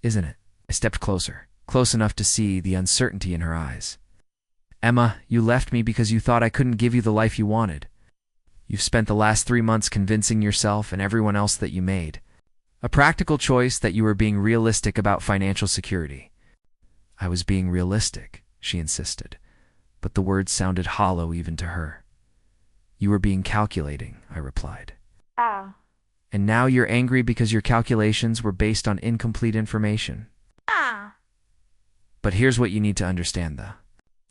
Isn't it? I stepped closer, close enough to see the uncertainty in her eyes. Emma, you left me because you thought I couldn't give you the life you wanted. You've spent the last 3 months convincing yourself and everyone else that you made a practical choice that you were being realistic about financial security. I was being realistic, she insisted, but the words sounded hollow even to her. You were being calculating, I replied. Ah. And now you're angry because your calculations were based on incomplete information. Ah. But here's what you need to understand, though.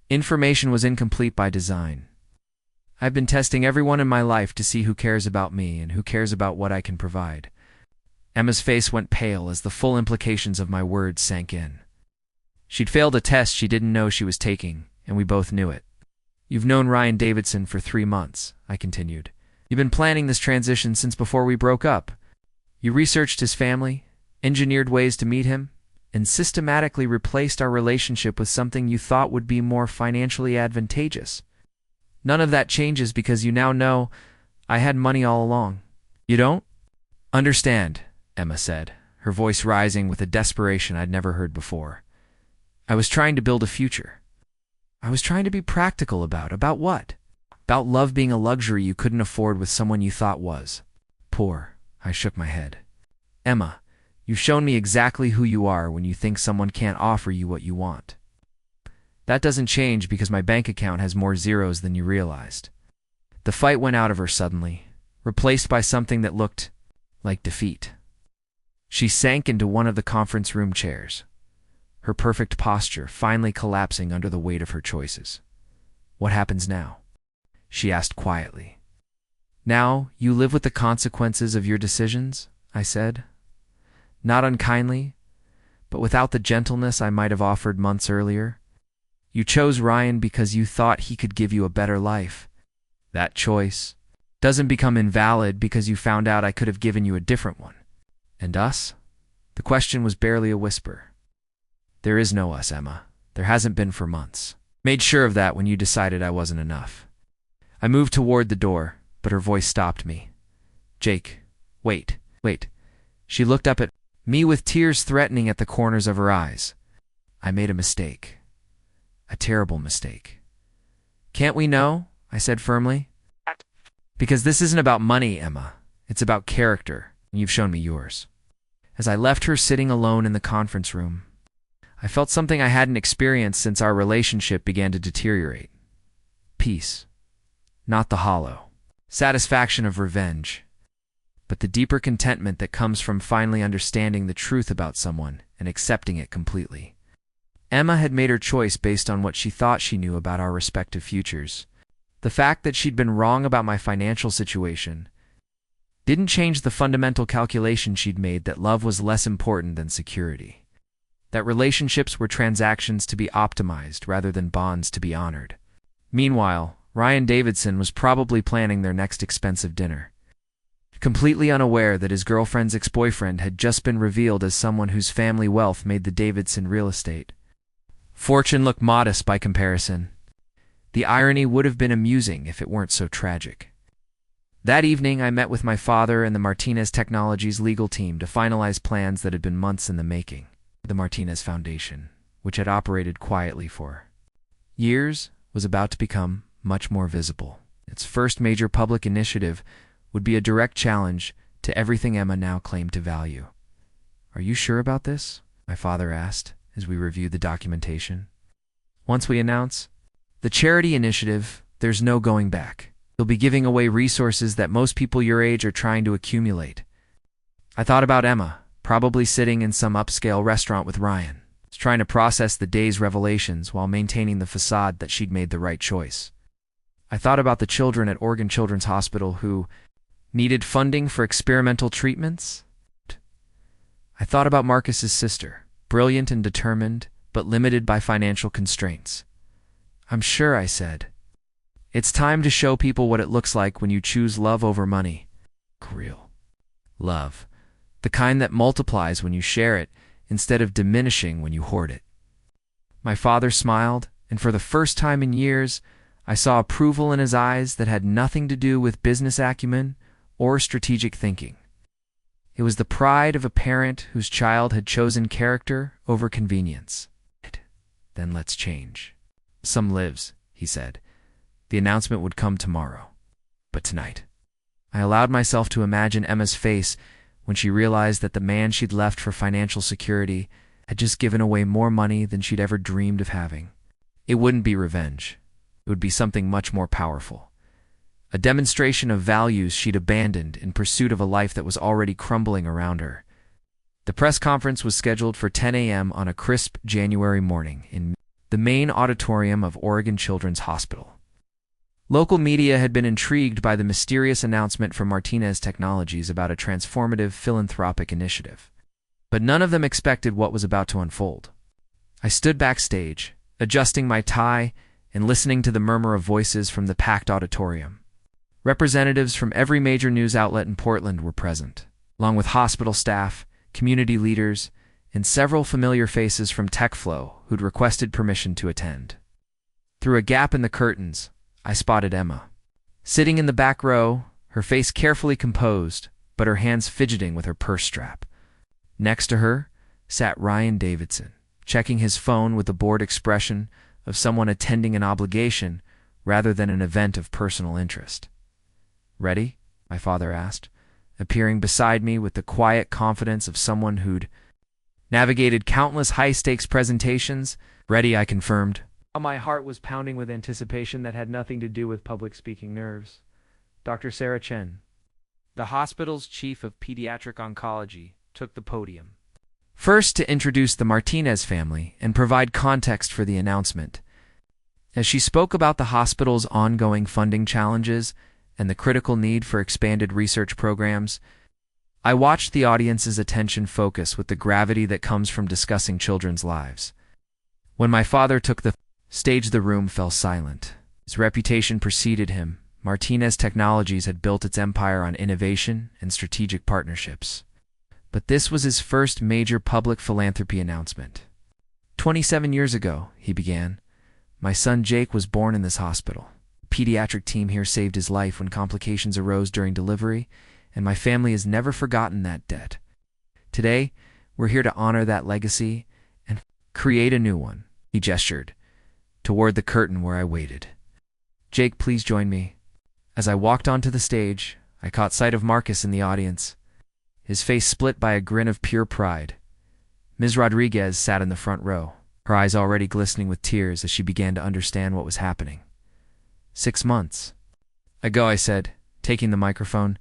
Information was incomplete by design. I've been testing everyone in my life to see who cares about me and who cares about what I can provide. Emma's face went pale as the full implications of my words sank in. She'd failed a test she didn't know she was taking, and we both knew it. You've known Ryan Davidson for 3 months, I continued. You've been planning this transition since before we broke up. You researched his family, engineered ways to meet him, and systematically replaced our relationship with something you thought would be more financially advantageous. None of that changes because you now know I had money all along. You don't? Understand, Emma said, her voice rising with a desperation I'd never heard before. I was trying to build a future. I was trying to be practical about what? About love being a luxury you couldn't afford with someone you thought was poor. I shook my head. Emma, you've shown me exactly who you are when you think someone can't offer you what you want. That doesn't change because my bank account has more zeros than you realized. The fight went out of her suddenly, replaced by something that looked like defeat. She sank into one of the conference room chairs, her perfect posture finally collapsing under the weight of her choices. What happens now? She asked quietly. Now you live with the consequences of your decisions, I said. Not unkindly, but without the gentleness I might have offered months earlier. You chose Ryan because you thought he could give you a better life. That choice doesn't become invalid because you found out I could have given you a different one. And us? The question was barely a whisper. There is no us, Emma. There hasn't been for months. Made sure of that when you decided I wasn't enough. I moved toward the door, but her voice stopped me. Jake, wait. She looked up at me with tears threatening at the corners of her eyes. I made a mistake. A terrible mistake. Can't we know? I said firmly. Because this isn't about money, Emma. It's about character, and you've shown me yours. As I left her sitting alone in the conference room, I felt something I hadn't experienced since our relationship began to deteriorate. Peace. Not the hollow satisfaction of revenge, but the deeper contentment that comes from finally understanding the truth about someone and accepting it completely. Emma had made her choice based on what she thought she knew about our respective futures. The fact that she'd been wrong about my financial situation didn't change the fundamental calculation she'd made that love was less important than security, that relationships were transactions to be optimized rather than bonds to be honored. Meanwhile, Ryan Davidson was probably planning their next expensive dinner, completely unaware that his girlfriend's ex-boyfriend had just been revealed as someone whose family wealth made the Davidson real estate fortune look modest by comparison. The irony would have been amusing if it weren't so tragic. That evening, I met with my father and the Martinez Technologies legal team to finalize plans that had been months in the making. The Martinez Foundation, which had operated quietly for years, was about to become much more visible. Its first major public initiative would be a direct challenge to everything Emma now claimed to value. "Are you sure about this?" my father asked as we reviewed the documentation. "Once we announce the charity initiative, there's no going back. You'll be giving away resources that most people your age are trying to accumulate." I thought about Emma, probably sitting in some upscale restaurant with Ryan, trying to process the day's revelations while maintaining the facade that she'd made the right choice. I thought about the children at Oregon Children's Hospital who needed funding for experimental treatments. I thought about Marcus's sister, brilliant and determined, but limited by financial constraints. "I'm sure," I said. "It's time to show people what it looks like when you choose love over money." Real love. The kind that multiplies when you share it, instead of diminishing when you hoard it. My father smiled, and for the first time in years, I saw approval in his eyes that had nothing to do with business acumen or strategic thinking. It was the pride of a parent whose child had chosen character over convenience. "Then let's change. Some lives," he said. "The announcement would come tomorrow. But tonight." I allowed myself to imagine Emma's face when she realized that the man she'd left for financial security had just given away more money than she'd ever dreamed of having. It wouldn't be revenge. It would be something much more powerful. A demonstration of values she'd abandoned in pursuit of a life that was already crumbling around her. The press conference was scheduled for 10 a.m. on a crisp January morning in the main auditorium of Oregon Children's Hospital. Local media had been intrigued by the mysterious announcement from Martinez Technologies about a transformative philanthropic initiative. But none of them expected what was about to unfold. I stood backstage, adjusting my tie and listening to the murmur of voices from the packed auditorium. Representatives from every major news outlet in Portland were present, along with hospital staff, community leaders, and several familiar faces from TechFlow who'd requested permission to attend. Through a gap in the curtains, I spotted Emma. Sitting in the back row, her face carefully composed, but her hands fidgeting with her purse strap. Next to her sat Ryan Davidson, checking his phone with the bored expression of someone attending an obligation rather than an event of personal interest. "Ready?" my father asked, appearing beside me with the quiet confidence of someone who'd navigated countless high-stakes presentations. "Ready," I confirmed. My heart was pounding with anticipation that had nothing to do with public speaking nerves. Dr. Sarah Chen, the hospital's chief of pediatric oncology, took the podium. First, to introduce the Martinez family and provide context for the announcement. As she spoke about the hospital's ongoing funding challenges and the critical need for expanded research programs, I watched the audience's attention focus with the gravity that comes from discussing children's lives. When my father took the stage, the room fell silent. His reputation preceded him. Martinez Technologies had built its empire on innovation and strategic partnerships. But this was his first major public philanthropy announcement. 27 years ago, he began, my son Jake was born in this hospital. The pediatric team here saved his life when complications arose during delivery, and my family has never forgotten that debt. Today, we're here to honor that legacy and create a new one. He gestured toward the curtain where I waited. "Jake, please join me." As I walked onto the stage, I caught sight of Marcus in the audience, his face split by a grin of pure pride. Ms. Rodriguez sat in the front row, her eyes already glistening with tears as she began to understand what was happening. 6 months ago, I said, taking the microphone,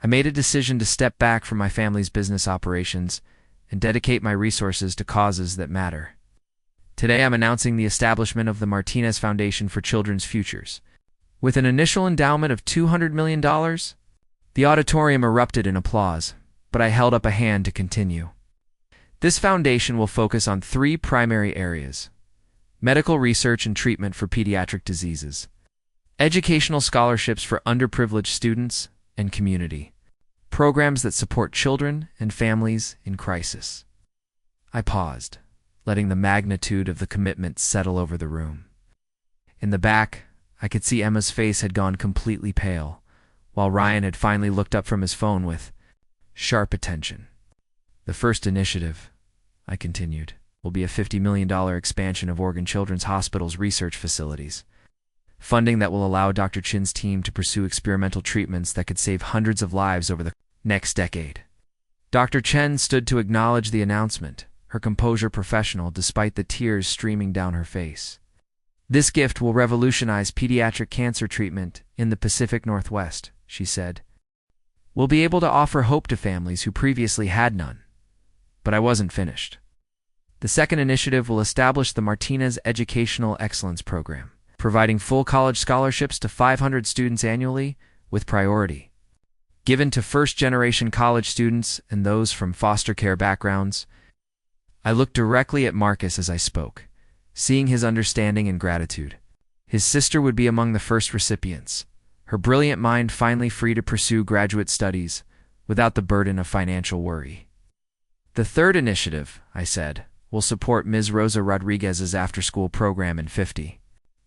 I made a decision to step back from my family's business operations and dedicate my resources to causes that matter. Today I'm announcing the establishment of the Martinez Foundation for Children's Futures. With an initial endowment of $200 million, the auditorium erupted in applause, but I held up a hand to continue. This foundation will focus on 3 primary areas: medical research and treatment for pediatric diseases, educational scholarships for underprivileged students, and community programs that support children and families in crisis. I paused, letting the magnitude of the commitment settle over the room. In the back, I could see Emma's face had gone completely pale, while Ryan had finally looked up from his phone with sharp attention. "The first initiative," I continued, will be a $50 million expansion of Oregon Children's Hospital's research facilities. Funding that will allow Dr. Chin's team to pursue experimental treatments that could save hundreds of lives over the next decade. Dr. Chen stood to acknowledge the announcement, her composure professional despite the tears streaming down her face. This gift will revolutionize pediatric cancer treatment in the Pacific Northwest, she said. We'll be able to offer hope to families who previously had none. But I wasn't finished. The second initiative will establish the Martinez Educational Excellence Program, providing full college scholarships to 500 students annually with priority given to first-generation college students and those from foster care backgrounds. I looked directly at Marcus as I spoke, seeing his understanding and gratitude. His sister would be among the first recipients, her brilliant mind finally free to pursue graduate studies without the burden of financial worry. The third initiative, I said, will support Ms. Rosa Rodriguez's after-school program in 50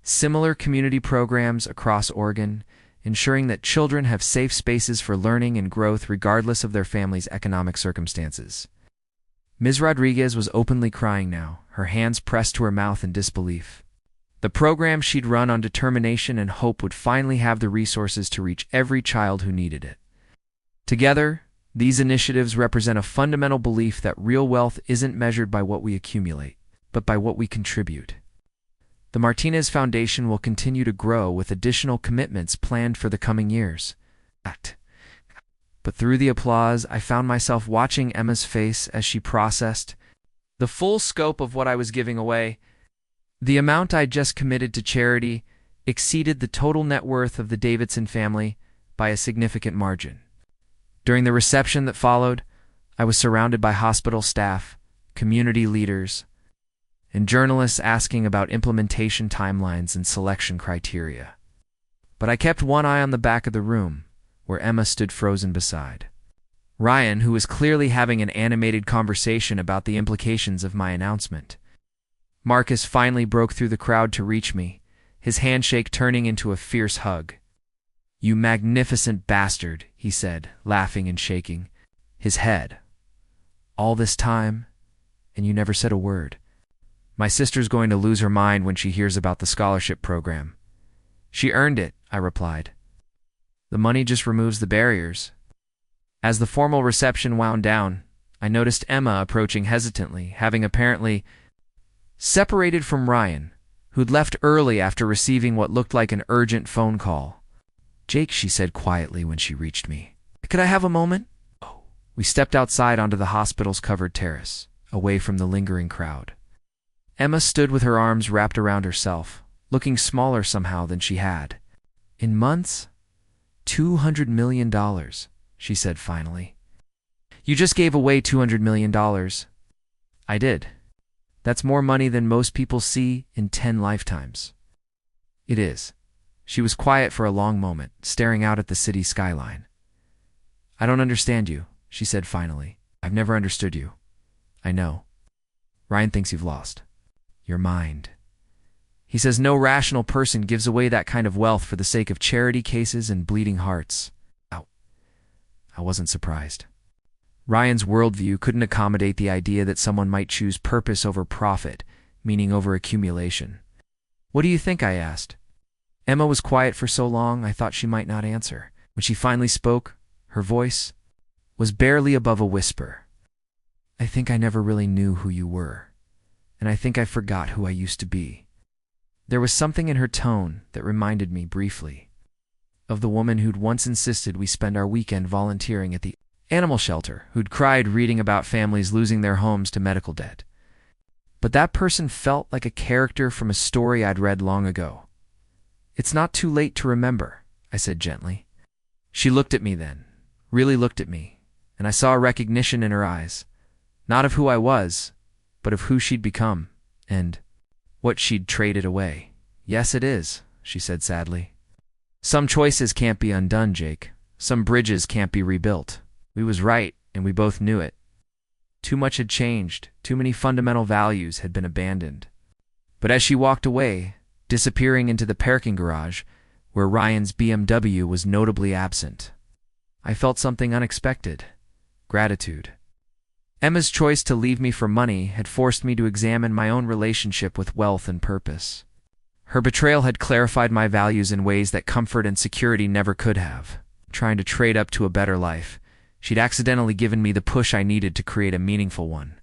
similar community programs across Oregon, ensuring that children have safe spaces for learning and growth regardless of their family's economic circumstances. Ms. Rodriguez was openly crying now, her hands pressed to her mouth in disbelief. The program she'd run on determination and hope would finally have the resources to reach every child who needed it. Together, these initiatives represent a fundamental belief that real wealth isn't measured by what we accumulate, but by what we contribute. The Martinez Foundation will continue to grow with additional commitments planned for the coming years. But through the applause, I found myself watching Emma's face as she processed the full scope of what I was giving away. The amount I'd just committed to charity exceeded the total net worth of the Davidson family by a significant margin. During the reception that followed, I was surrounded by hospital staff, community leaders, and journalists asking about implementation timelines and selection criteria. But I kept one eye on the back of the room, where Emma stood frozen beside Ryan, who was clearly having an animated conversation about the implications of my announcement. Marcus finally broke through the crowd to reach me, his handshake turning into a fierce hug. "You magnificent bastard," he said, laughing and shaking his head. "All this time, and you never said a word. My sister's going to lose her mind when she hears about the scholarship program." "She earned it," I replied. "The money just removes the barriers." As the formal reception wound down, I noticed Emma approaching hesitantly, having apparently separated from Ryan, who'd left early after receiving what looked like an urgent phone call. "Jake," she said quietly when she reached me. "Could I have a moment?" We stepped outside onto the hospital's covered terrace, away from the lingering crowd. Emma stood with her arms wrapped around herself, looking smaller somehow than she had. "In months? $200 million, she said finally. "You just gave away $200 million. "I did. That's more money than most people see in 10 lifetimes. "It is." She was quiet for a long moment, staring out at the city skyline. "I don't understand you," she said finally. "I've never understood you." "I know. Ryan thinks you've lost your mind. He says no rational person gives away that kind of wealth for the sake of charity cases and bleeding hearts." Ow. I wasn't surprised. Ryan's worldview couldn't accommodate the idea that someone might choose purpose over profit, meaning over accumulation. "What do you think?" I asked. Emma was quiet for so long I thought she might not answer. When she finally spoke, her voice was barely above a whisper. "I think I never really knew who you were, and I think I forgot who I used to be." There was something in her tone that reminded me briefly of the woman who'd once insisted we spend our weekend volunteering at the animal shelter, who'd cried reading about families losing their homes to medical debt. But that person felt like a character from a story I'd read long ago. "It's not too late to remember," I said gently. She looked at me then, really looked at me, and I saw a recognition in her eyes, not of who I was, but of who she'd become, and what she'd traded away. "Yes, it is," she said sadly. "Some choices can't be undone, Jake. Some bridges can't be rebuilt. We was right, and we both knew it. Too much had changed, too many fundamental values had been abandoned." But as she walked away, disappearing into the parking garage, where Ryan's BMW was notably absent, I felt something unexpected: gratitude. Emma's choice to leave me for money had forced me to examine my own relationship with wealth and purpose. Her betrayal had clarified my values in ways that comfort and security never could have. Trying to trade up to a better life, she'd accidentally given me the push I needed to create a meaningful one.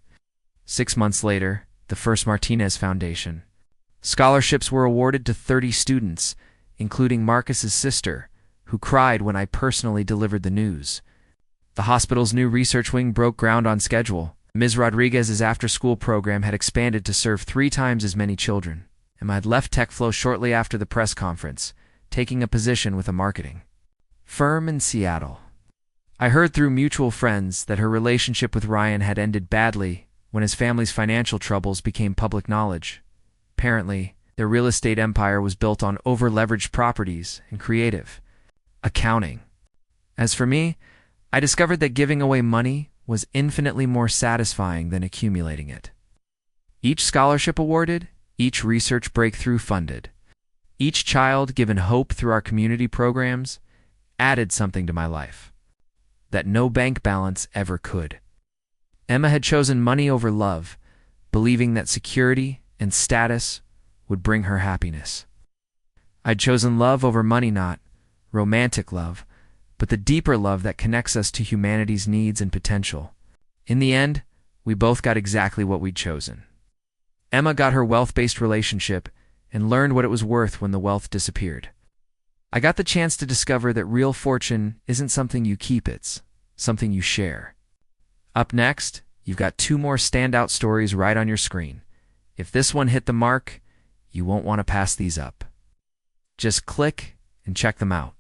6 months later, the first Martinez Foundation. Scholarships were awarded to 30 students, including Marcus's sister, who cried when I personally delivered the news. The hospital's new research wing broke ground on schedule. Ms. Rodriguez's after-school program had expanded to serve 3 times as many children. Emma had left TechFlow shortly after the press conference, taking a position with a marketing firm in Seattle. I heard through mutual friends that her relationship with Ryan had ended badly when his family's financial troubles became public knowledge. Apparently, their real estate empire was built on over-leveraged properties and creative accounting. As for me, I discovered that giving away money was infinitely more satisfying than accumulating it. Each scholarship awarded, each research breakthrough funded, each child given hope through our community programs added something to my life that no bank balance ever could. Emma had chosen money over love, believing that security and status would bring her happiness. I'd chosen love over money, not romantic love, but the deeper love that connects us to humanity's needs and potential. In the end, we both got exactly what we'd chosen. Emma got her wealth-based relationship and learned what it was worth when the wealth disappeared. I got the chance to discover that real fortune isn't something you keep, it's something you share. Up next, you've got 2 more standout stories right on your screen. If this one hit the mark, you won't want to pass these up. Just click and check them out.